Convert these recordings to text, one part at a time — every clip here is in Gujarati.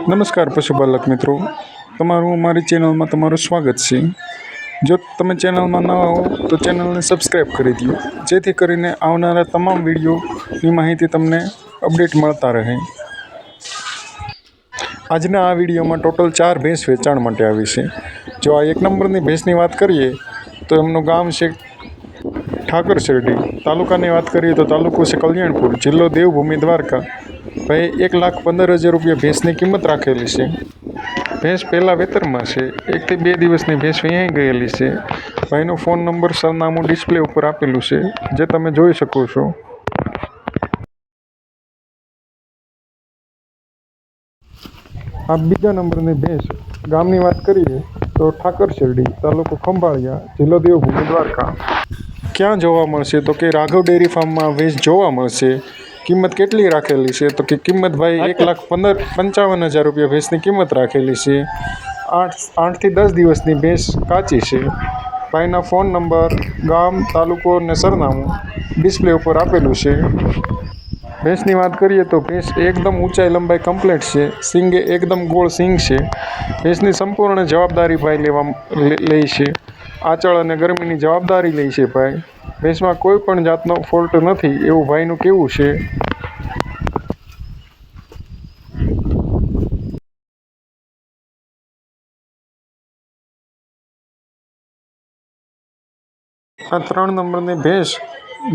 નમસ્કાર પશુપાલક મિત્રો, તમારું મારી ચેનલમાં તમારું સ્વાગત છે। જો તમે ચેનલમાં નવા હો તો ચેનલને સબસ્ક્રાઈબ કરી દો, જેથી કરીને આવનારા તમામ વિડીયોની માહિતી તમને અપડેટ મળતા રહે। આજના આ વિડીયોમાં ટોટલ 4 ભેંસ વેચાણ માટે આવી છે। જો આ 1 નંબરની ભેંસની વાત કરીએ તો એમનું ગામ છે ઠાકર શેરડી, તાલુકાની વાત કરીએ તો તાલુકો છે કલ્યાણપુર, જિલ્લો દેવભૂમિ દ્વારકા। ભાઈ 1,15,000 રૂપિયા ભેંસની કિંમત રાખેલી છે। ભેંસ પહેલાં વેતરમાં છે, 1 થી 2 દિવસની ભેંસ વિયાઈ ગયેલી છે। ભાઈનો ફોન નંબર સરનામું ડિસ્પ્લે ઉપર આપેલું છે, જે તમે જોઈ શકો છો। આ બીજા નંબરની ભેંસ ગામની વાત કરીએ તો ઠાકર શેરડી, તાલુકો ખંભાળિયા, જિલ્લો દેવભૂમિ દ્વારકા। ક્યાં જોવા મળશે તો કે રાઘવ ડેરી ફાર્મમાં ભેંસ જોવા મળશે। કિંમત કેટલી રાખેલી છે તો કે કિંમત ભાઈ 1,55,000 રૂપિયા ભેંસની કિંમત રાખેલી છે। 8 થી 10 દિવસની ભેંસ કાચી છે। ભાઈના ફોન નંબર, ગામ, તાલુકો અને સરનામું ડિસ્પ્લે ઉપર આપેલું છે। ભેંસની વાત કરીએ તો ભેંસ એકદમ ઊંચાઈ લંબાઈ કમ્પ્લીટ છે, સિંગે એકદમ ગોળ સિંગ છે। ભેંસની સંપૂર્ણ જવાબદારી ભાઈ લે છે, આંચળ અને ગરમીની જવાબદારી લે છે ભાઈ। ભેંસમાં કોઈ પણ જાતનો ફોલ્ટ નથી એવું ભાઈનું કહેવું છે। આ 3 નંબરની ભેંસ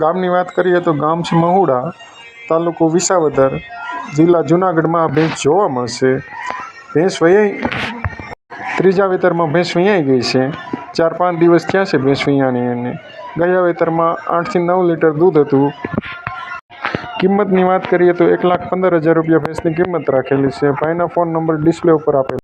ગામની વાત કરીએ તો ગામ છે મહુડા, તાલુકો વિસાવદર, જિલ્લા જુનાગઢમાં આ ભેંસ જોવા મળશે। ભેંસ ત્રીજા વેતરમાં ભેંસ વિયાઈ ગઈ છે। 4-5 દિવસ થયા છે ભેંસ વિયાણી એને। ગયા વેતરમાં 8 થી 9 લીટર દૂધ હતું। કિંમતની વાત કરીએ તો 1,15,000 રૂપિયા ભેંસની કિંમત રાખેલી છે। ભાઈના ફોન નંબર ડિસ્પ્લે ઉપર આપેલો